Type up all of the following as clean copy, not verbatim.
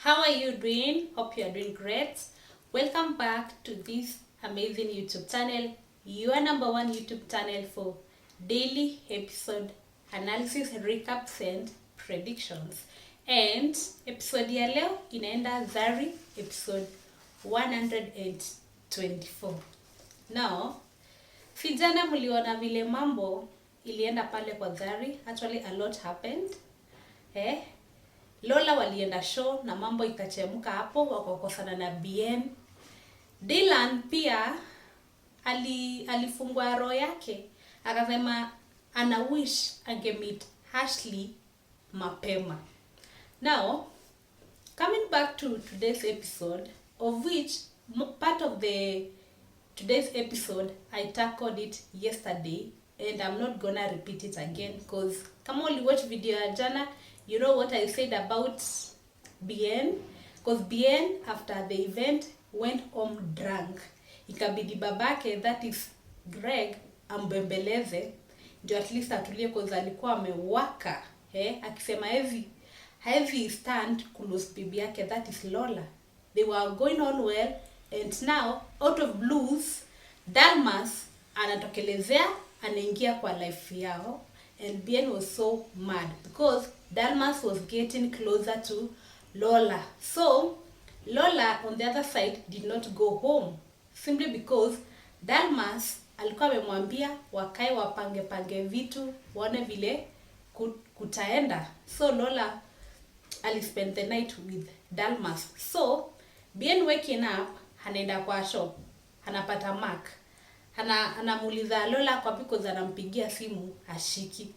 How are you doing? Hope you are doing great. Welcome back to this amazing YouTube channel, your number one YouTube channel for daily episode analysis, recaps and predictions. And episode ya leo inaenda Zari, episode 124. Now, si jana mliona vile mambo ilienda pale kwa Zari. Actually a lot happened. Lola walienda show na mambo ikachemka hapo, wakakosana na BN. Dylan pia alifungua roho yake, akasema ana wish angemeet Ashley mapema. Now, coming back to today's episode, of which part of today's episode I tackled it yesterday and I'm not gonna repeat it again because kama uli watch video ya jana, you know what I said about BN, because BN after the event went home drunk. Ikabidi babake, that is Greg, ambembeleze ndio at least atulie because alikuwa amewaka, akisema heavy stand kulose bibi yake, that is Lola. They were going on well and now out of blues Dalmas anatokelezea, anaingia kwa life yao and BN was so mad because Dalmas was getting closer to Lola. So Lola on the other side did not go home simply because Dalmas alikuwa amemwambia wakae wapange vitu waone vile kutaenda. So Lola alispend the night with Dalmas. So BN waking up, anaenda kwa shop, anapata Mark. Anamuuliza Lola kwa because anampigia simu ashiki.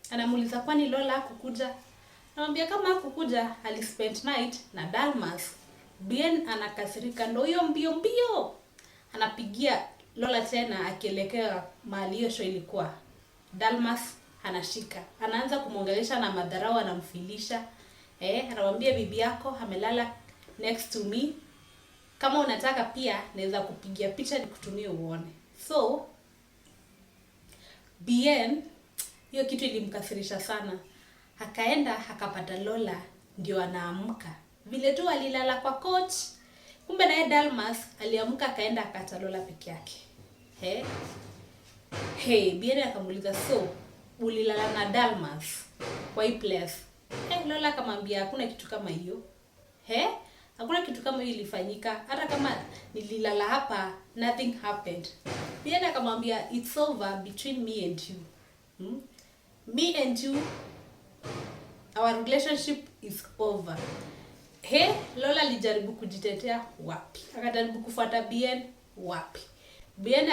Anamuuliza kwani Lola hakukuja? Anamwambia kama hakukuja alispend night na Dalmas. BN anakasirika, ndio hiyo mbio. Anapigia Lola tena akielekea mahali hiyo show ilikuwa. Dalmas anashika. Anaanza kumwongelesha na madharau, anamfilisha. Anamwambia bibi yako amelala next to me. Kama unataka pia naweza kupigia picha nikutumie uone. So BN hiyo kitu ilimkasirisha sana. Akaenda akapata Lola ndio anaamka. Vile tu alilala kwa coach, kumbe naye Dalmas aliamka akaenda akata Lola peke yake. BN akamuuliza, so ulilala na Dalmas kwa hii place? Lola akamwambia hakuna kitu kama hiyo. Hakuna kitu kama hiyo ilifanyika. Hata kama nililala hapa, nothing happened. BN akamwambia it's over between me and you. Me and you, our relationship is over. Lola alijaribu kujitetea, wapi? Akajaribu kufuata BN, wapi? BN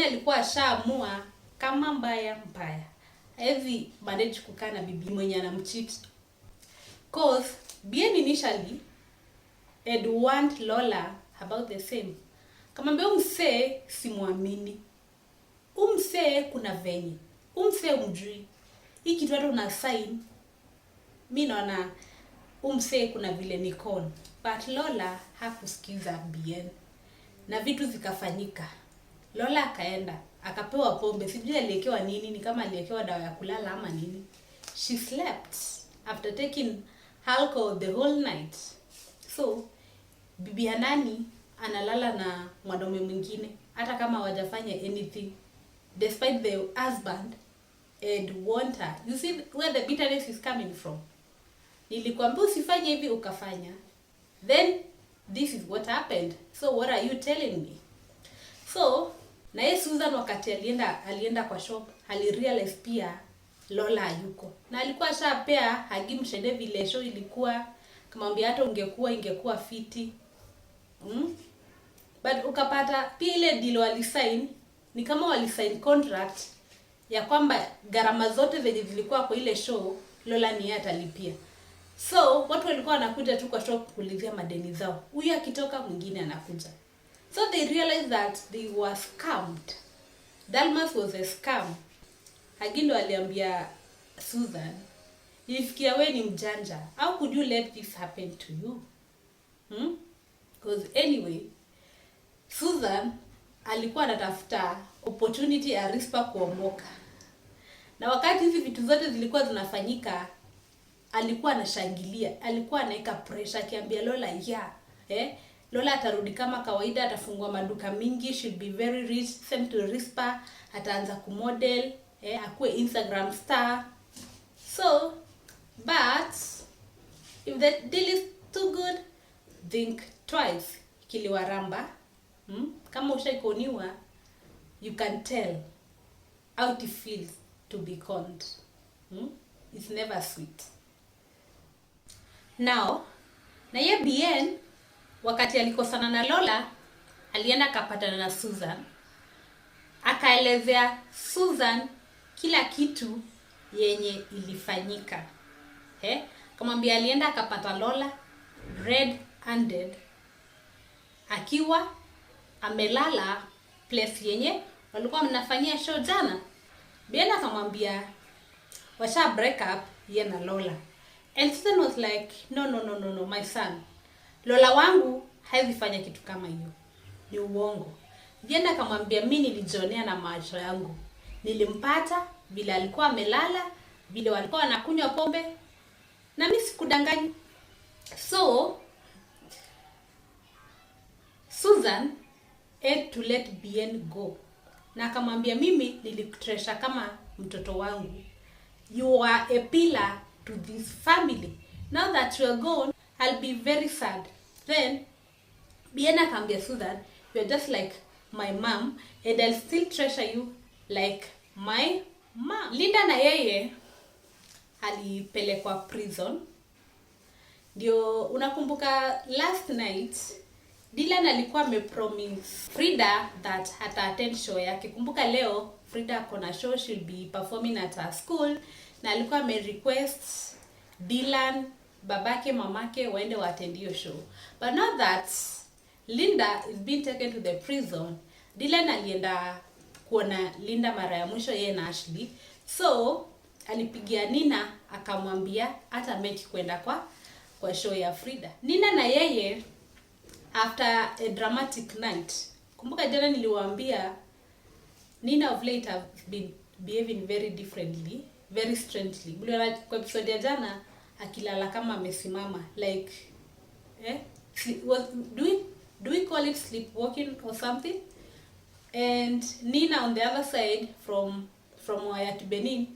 alikuwa ashaamua kama mbaya. Hivi manage kukaa na bibi mwenye anamcheat. Cause BN initially had want Lola about the same. Kama mbeo umsee simuamini. Umsee kuna venye. Umsee umjui. Hii kitu hata una sign. Mimi naona umsee kuna vile Nicole. But Lola hakusikiza BN. Na vitu zikafanyika. Lola akaenda, akapewa pombe. Sijui aliwekewa nini, ni kama aliwekewa dawa ya kulala ama nini. She slept after taking alcohol the whole night. So bibi ya nani analala na mwanaume mwingine hata kama hawajafanya anything, despite the husband and want her. You see where the bitterness is coming from. Nilikwambia usifanye hivi ukafanya, then this is what happened. So what are you telling me? So na Susan wakati alienda kwa shop, alirealize pia Lola hayuko. Na alikuwa shapea hagimshende vile show ilikuwa, kumwambia hata ingekuwa fiti. But ukapata pia ile deal walisign, ni kama walisign contract ya kwamba gharama zote zenye zilikuwa kwa ile show Lola ni atalipia. So watu walikuwa wanakuja tu kwa shop kulizia madeni zao. Huyu akitoka mwingine anakuja. So they realized that they were scammed. Dalmas was a scam. Hagindo aliambia Susan, "Ilifikia wewe ni mjanja. How could you let this happen to you?" Because anyway, Susan alikuwa anatafuta opportunity ya Rispa kuomoka. Na wakati hizi vitu zote zilikuwa zinafanyika, alikuwa anashangilia, alikuwa anaweka pressure akiambia Lola Lola atarudi kama kawaida, atafungua maduka mingi, she'll be very rich, same to Rispa, ataanza kumodel, akuwe Instagram star. So, but if the deal is too good, think twice. Kiliwaramba, kama ushaikoniwa, you can tell how it feels to be conned. It's never sweet. Now, na ye Bien, wakati alikosana na Lola, alienda kapatana na Susan. Akaelezea Susan kila kitu yenye ilifanyika. Kamwambia alienda akapata Lola red-handed, akiwa amelala place yenye walikuwa mnafanyia show jana. Bien akamwambia washa break up ye na Lola. And Susan was like, no, my son. Lola wangu haizifanya kitu kama hiyo. Ni uongo. Bien akamwambia mimi nilijionea na macho yangu. Nilimpata vile alikuwa amelala, vile walikuwa wanakunywa pombe, na mimi sikudanganya. So Susan had to let Bien go. Na akamwambia mimi nilikutresha kama mtoto wangu. You are a pillar to this family. Now that you are gone, I'll be very sad. Then Bien akamwambia Susan, you are just like my mom and I'll still treasure you like my mom. Linda na yeye alipelekwa prison. Ndio unakumbuka last night Dylan alikuwa amepromise Frida that hata attend show yake. Kumbuka leo Frida kona show, she'll be performing at her school, na alikuwa request Dylan, babake, mamake waende attend hiyo show. But now that Linda is being taken to the prison, Dylan alienda kuona Linda mara ya mwisho yeye na Ashley. So alipigia Nina akamwambia hata make kwenda kwa show ya Frida. Nina na yeye after a dramatic night. Kumbuka jana niliwaambia Nina of late have been behaving very differently, very strangely. Mliona kwa episode ya jana akilala kama amesimama, like do we call it sleepwalking or something? And Nina on the other side from Waya to Benin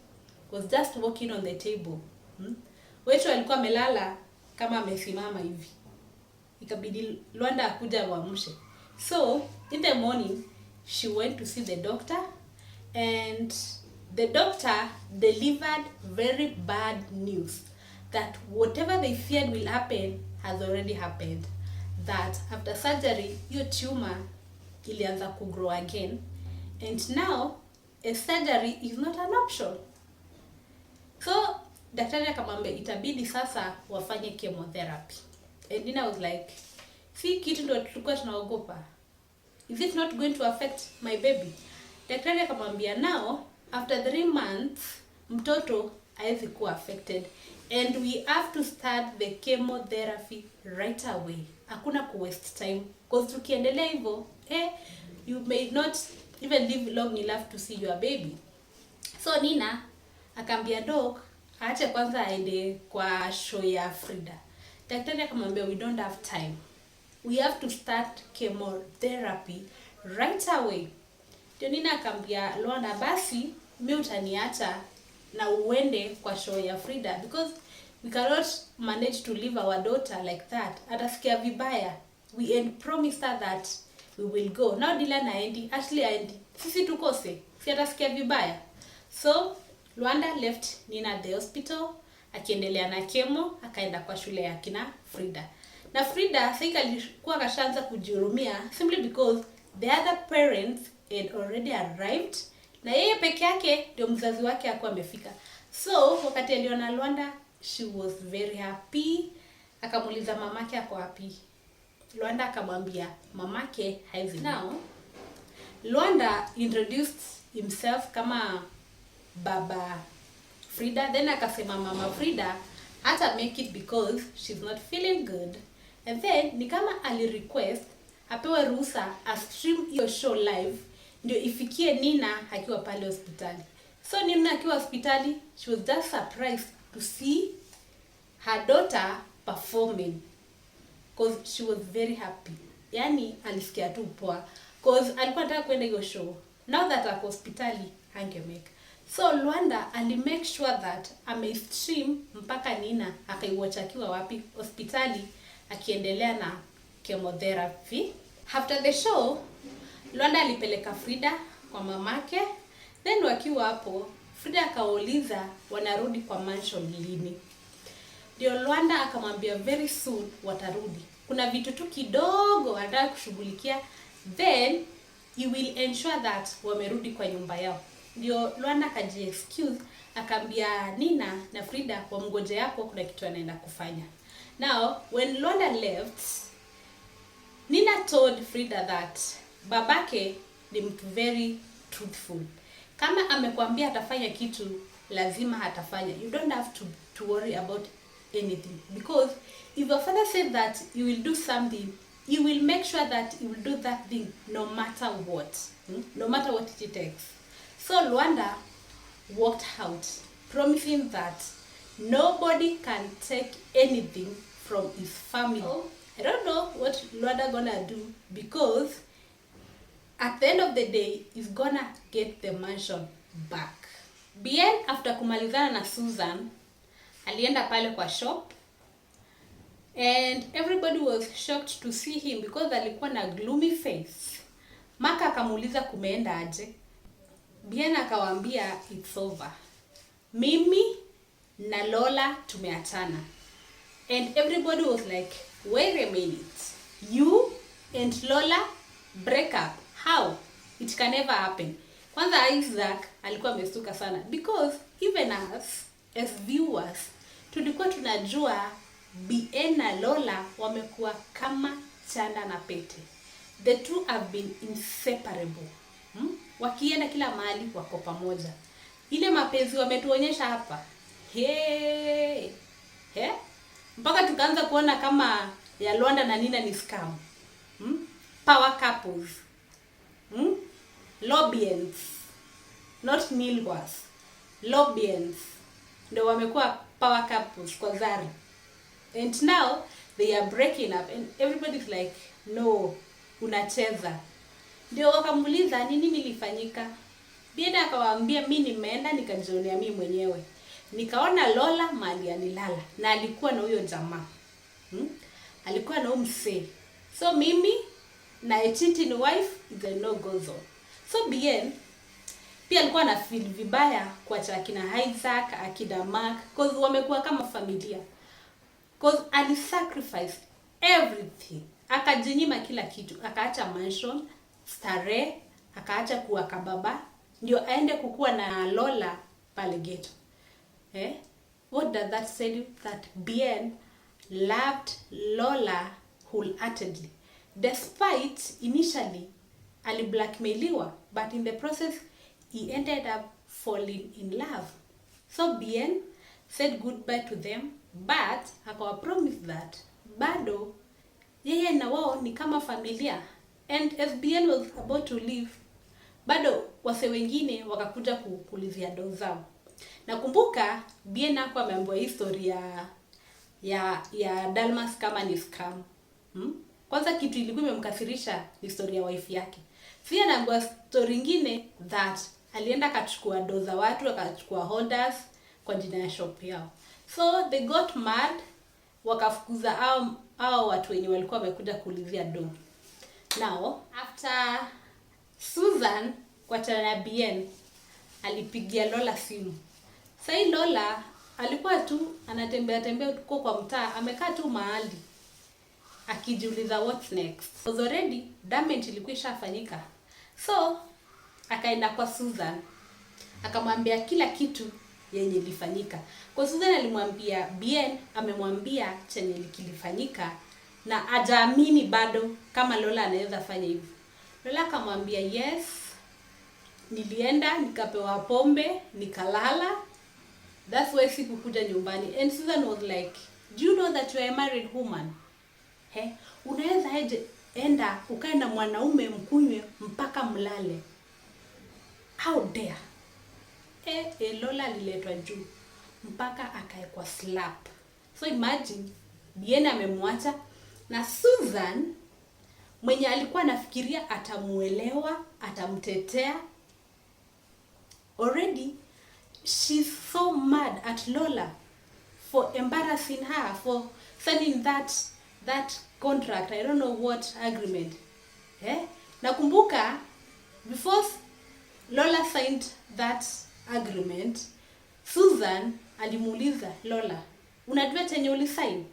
was just walking on the table. Wetu alikuwa amelala kama amesimama hivi. Ikabidi Luanda akuja waamshe. So in the morning she went to see the doctor, and the doctor delivered very bad news that whatever they feared will happen has already happened. That after surgery your tumor ilianza to grow again, and now a surgery is not an option. So daktari akamwambia itabidi sasa wafanye chemotherapy. And Nina was like, see kitu ndo tulikuwa tunaogopa. Is it not going to affect my baby? Daktari akamwambia now after 3 months mtoto haizi kuwa affected, and we have to start the chemotherapy right away. Hakuna ku waste time, because tukiendelea hivyo you may not even live long enough to see your baby. So Nina akaambia doc aache kwanza aende kwa show ya Frida. Daktari akamwambia we don't have time, we have to start chemotherapy right away. Ndio Nina akaambia Luanda, basi mimi utaniacha na uende kwa show ya Frida, because we cannot manage to leave our daughter like that. Atasikia vibaya. We had promised her that we will go. Now Dylan aendi, Ashley aendi, sisi tukose, si atasikia vibaya. So Luanda left Nina at the hospital, akiendelea na chemo, akaenda kwa shule ya kina Frida. Na Frida sasa alikuwa kashaanza kujihurumia simply because the other parents had already arrived, na yeye peke yake ndio mzazi wake hakuwa amefika. So wakati aliona Luanda, she was very happy. Akamuuliza mamake ako wapi. Luanda akamwambia mamake haizi. Now Luanda introduced himself kama baba Frida, then akasema mama Frida hata make it because she's not feeling good, and then ni kama ali request apewe ruhusa a stream hiyo show live ndio ifikie Nina akiwa pale hospitali. So Nina akiwa hospitali, she was just surprised to see her daughter performing, because she was very happy. Yani alisikia tu poa, because alikuwa anataka kwenda hiyo show. Now that ako hospitali angemake. So Lwanda alimake sure that stream mpaka Nina akaiwatch akiwa wapi? Hospitali, akiendelea na chemotherapy. After the show, Lwanda alipeleka Frida kwa mamake. Then wakiwa hapo, Frida akauliza wanarudi kwa mansion lini. Ndio Lwanda akamwambia very soon watarudi. Kuna vitu tu kidogo anataka kushughulikia, then you will ensure that wamerudi kwa nyumba yao. Ndio Lwanda akaji excuse, akaambia Nina na Frida wamgoje hapo, kuna kitu anaenda kufanya. Now when Lwanda left, Nina told Frida that babake ni mtu very truthful. Kama amekwambia atafanya kitu, lazima atafanya. You don't have to worry about anything, because if your father said that you will do something, you will make sure that you will do that thing no matter what. No matter what it takes. So Lwanda walked out, promising that nobody can take anything from his family. I don't know what Lwanda gonna do, because at the end of the day, he's gonna get the mansion back. Bien, after kumalizana na Susan, alienda pale kwa shop, and everybody was shocked to see him because alikuwa na gloomy face. Maka akamuuliza kumeenda aje. Bien akawaambia it's over. Mimi na Lola tumeachana. And everybody was like, wait a minute. You and Lola break up? How? It can never happen. Kwanza Isaac alikuwa amestuka sana, because even us as viewers tulikuwa tunajua Bien na Lola wamekuwa kama chanda na pete. The two have been inseparable. Wakienda kila mahali wako pamoja. Ile mapenzi wametuonyesha hapa. Mpaka tukaanza kuona kama ya Lwanda na Nina ni scam. Power couples. Lobians. Not Nilwas. Lobians. Ndio wamekuwa power couples kwa Zari. And now they are breaking up, and everybody's like, no, unacheza. Ndio wakamuuliza nini nilifanyika. Bien akawaambia mimi nimeenda nikajionea mimi mwenyewe. Nikaona Lola mali anilala na alikuwa na huyo jamaa. Alikuwa na umse. So mimi na a cheating wife is a no go zone. So Bien pia alikuwa na feel vibaya kuacha akina Isaac, akina Mark, because wamekuwa kama familia. Because ali sacrifice everything. Akajinyima kila kitu. Akaacha mansion, starehe, akaacha kuwa kababa, ndio aende kukua na Lola pale ghetto. What does that tell you? That Bien loved Lola wholeheartedly. Despite initially ali-blackmailiwa, but in the process he ended up falling in love. So Bien said goodbye to them, but akawa promise that bado yeye na wao ni kama familia. And as Bien was about to leave, bado wase wengine wakakuja kuulizia doo zao. Nakumbuka Bien hapo ameambiwa historia ya Dalmas kama ni scam. Kwanza kitu ilikuwa imemkasirisha historia ya wife yake. Pia anaambiwa story nyingine that alienda akachukua doo za watu, akachukua holders kwa jina ya shop yao. So they got mad, wakafukuza hao watu wenye walikuwa wamekuja kuulizia doo. Now, after Susan kwa chana Bien alipigia Lola simu. Sai Lola alikuwa tu anatembea tuko kwa mtaa, amekaa tu mahali akijiuliza what's next. Because already damage ilikuwa ishafanyika. So akaenda kwa Susan, akamwambia kila kitu yenye ilifanyika. Kwa Susan alimwambia Bien amemwambia chenye kilifanyika na hajaamini bado kama Lola anaweza fanya hivyo. Lola akamwambia yes, nilienda nikapewa pombe nikalala, that's why sikukuja nyumbani. And Susan was like, do you know that you are a married woman? Unaweza enda ukae na mwanaume mkunywe mpaka mlale? How dare? Lola aliletwa juu mpaka akaekwa slap. So imagine Bien amemwacha na Susan mwenye alikuwa anafikiria atamuelewa, atamtetea. Already she's so mad at Lola for embarrassing her, for signing that contract. I don't know what agreement. Nakumbuka before Lola signed that agreement, Susan alimuuliza Lola, unajua chenye ulisign?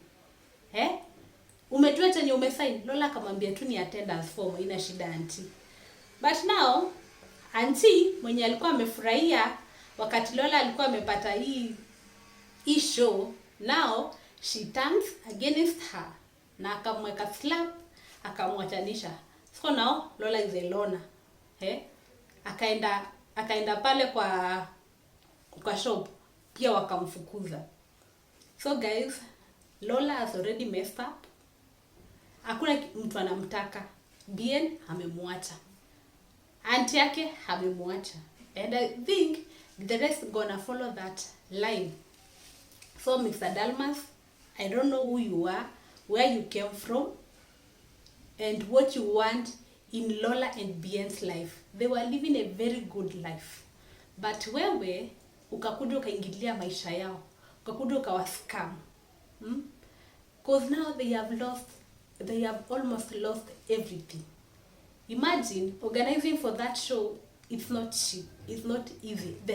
Umejua chenye umesign? Lola akamwambia tu ni attendance form, ina shida auntie. But now auntie mwenye alikuwa amefurahia wakati Lola alikuwa amepata hii show, now she turns against her na akamweka slap, akamwachanisha. So now Lola is a loner. Akaenda pale kwa shop pia wakamfukuza. So guys, Lola has already messed up. Hakuna mtu anamtaka. Bien amemwacha. Auntie yake amemwacha. And I think the rest gonna follow that line. So Mr. Dalmas, I don't know who you are, where you came from, and what you want in Lola and Bien's life. They were living a very good life. But wewe ukakuja ukaingilia maisha yao. Ukakuja ukawascam. Because now they have almost lost everything. Imagine organizing for that show, it's not cheap, it's not easy.